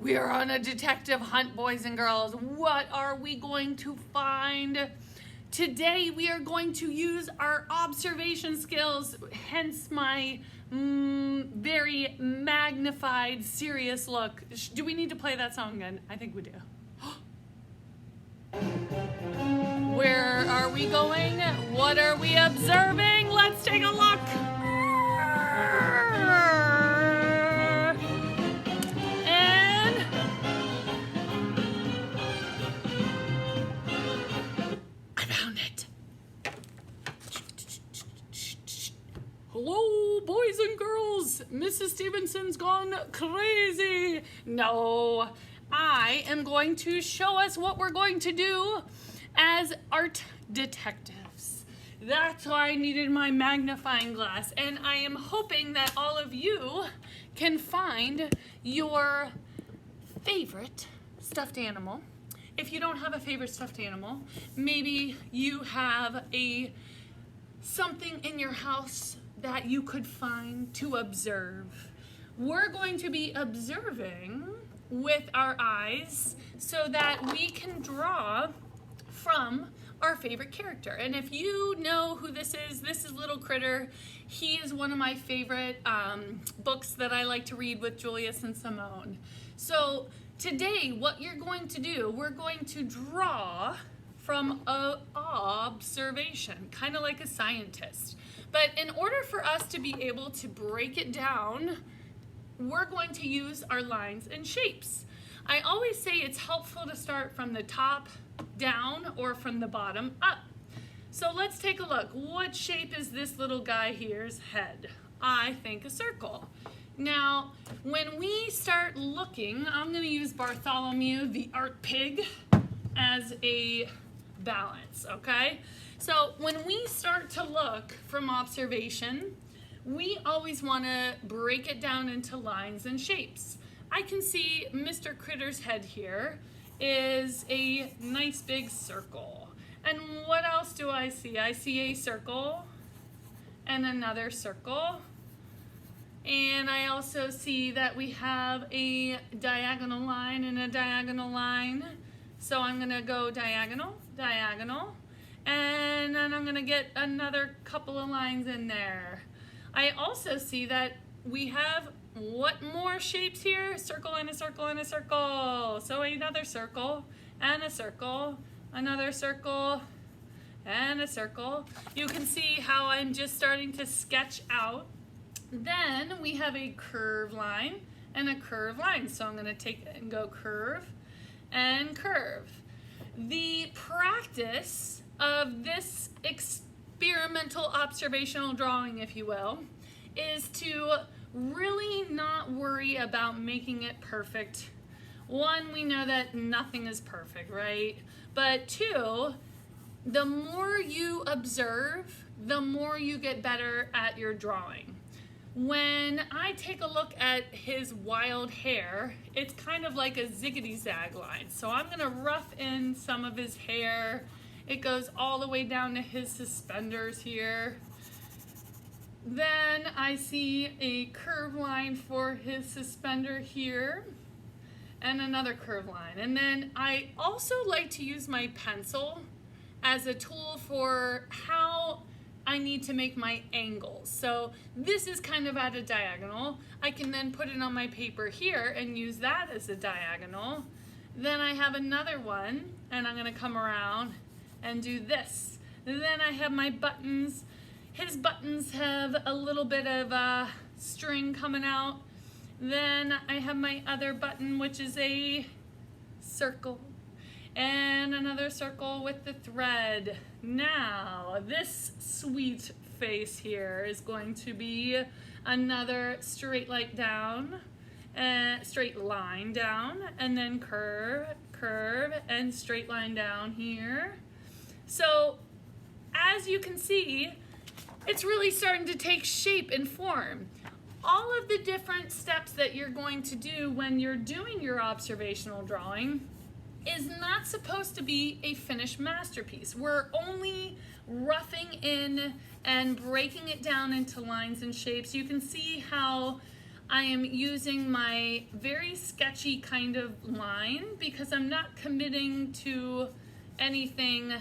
We are on a detective hunt, boys and girls. What are we going to find? Today we are going to use our observation skills, hence my very magnified, serious look. Do we need to play that song again? I think we do. Where are we going? What are we observing? Let's take a look. Hello, boys and girls. Mrs. Stevenson's gone crazy. No, I am going to show us what we're going to do as art detectives. That's why I needed my magnifying glass, and I am hoping that all of you can find your favorite stuffed animal. If you don't have a favorite stuffed animal, maybe you have something in your house that you could find to observe. We're going to be observing with our eyes so that we can draw from our favorite character. And if you know who this is Little Critter. He is one of my favorite books that I like to read with Julius and Simone. So today, what you're going to do, we're going to draw from an observation, kind of like a scientist. But in order for us to be able to break it down, we're going to use our lines and shapes. I always say it's helpful to start from the top down or from the bottom up. So let's take a look. What shape is this little guy here's head? I think a circle. Now, when we start looking, I'm going to use Bartholomew, the art pig, as a balance, okay? So when we start to look from observation, we always want to break it down into lines and shapes. I can see Mr. Critter's head here is a nice big circle. And what else do I see? I see a circle and another circle. And I also see that we have a diagonal line and a diagonal line. So I'm going to go diagonal, diagonal. And then I'm gonna get another couple of lines in there. I also see that we have what more shapes here? Circle and a circle and a circle. So another circle and a circle, another circle and a circle. You can see how I'm just starting to sketch out. Then we have a curved line and a curved line. So I'm gonna take it and go curve and curve. The practice of this experimental observational drawing, if you will, is to really not worry about making it perfect. One, we know that nothing is perfect, right? But two, the more you observe, the more you get better at your drawing. When I take a look at his wild hair, it's kind of like a ziggity-zag line. So I'm gonna rough in some of his hair. It goes all the way down to his suspenders here. Then I see a curved line for his suspender here and another curved line. And then I also like to use my pencil as a tool for how I need to make my angles. So this is kind of at a diagonal. I can then put it on my paper here and use that as a diagonal. Then I have another one and I'm gonna come around and do this. And then I have my buttons. His buttons have a little bit of string coming out. Then I have my other button, which is a circle. And another circle with the thread. Now, this sweet face here is going to be another straight line down, and then curve, curve, and straight line down here. So, as you can see, it's really starting to take shape and form. All of the different steps that you're going to do when you're doing your observational drawing is not supposed to be a finished masterpiece. We're only roughing in and breaking it down into lines and shapes. You can see how I am using my very sketchy kind of line because I'm not committing to anything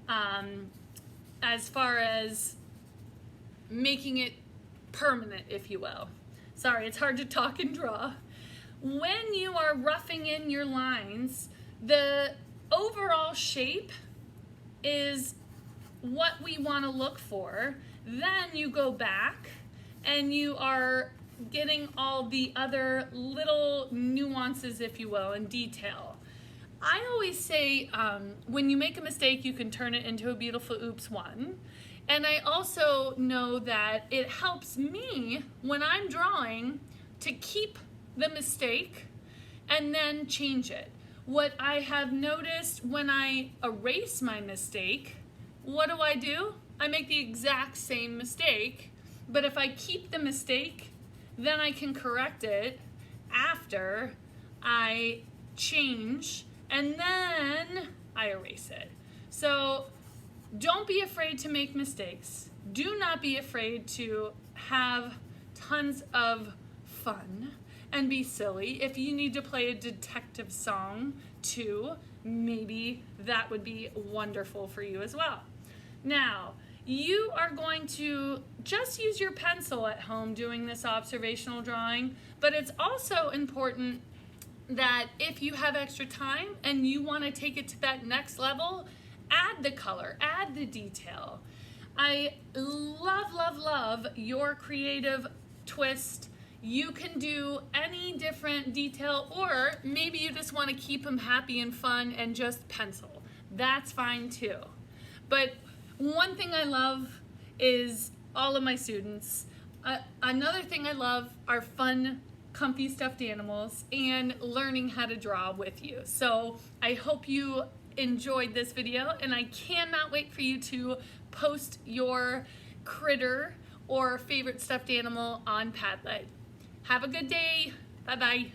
as far as making it permanent, if you will. Sorry, it's hard to talk and draw. When you are roughing in your lines, the overall shape is what we want to look for. Then you go back and you are getting all the other little nuances, if you will, and detail. I always say when you make a mistake, you can turn it into a beautiful oops one. And I also know that it helps me when I'm drawing to keep the mistake and then change it. What I have noticed when I erase my mistake, what do? I make the exact same mistake, but if I keep the mistake, then I can correct it after I change, and then I erase it. So don't be afraid to make mistakes. Do not be afraid to have tons of fun and be silly. If you need to play a detective song too, maybe that would be wonderful for you as well. Now, you are going to just use your pencil at home doing this observational drawing, but it's also important that if you have extra time and you want to take it to that next level, add the color, add the detail. I love, love, love your creative twist. You can do any different detail, or maybe you just want to keep them happy and fun and just pencil. That's fine too. But one thing I love is all of my students. Another thing I love are fun, comfy stuffed animals and learning how to draw with you. So I hope you enjoyed this video, and I cannot wait for you to post your critter or favorite stuffed animal on Padlet. Have a good day. Bye-bye.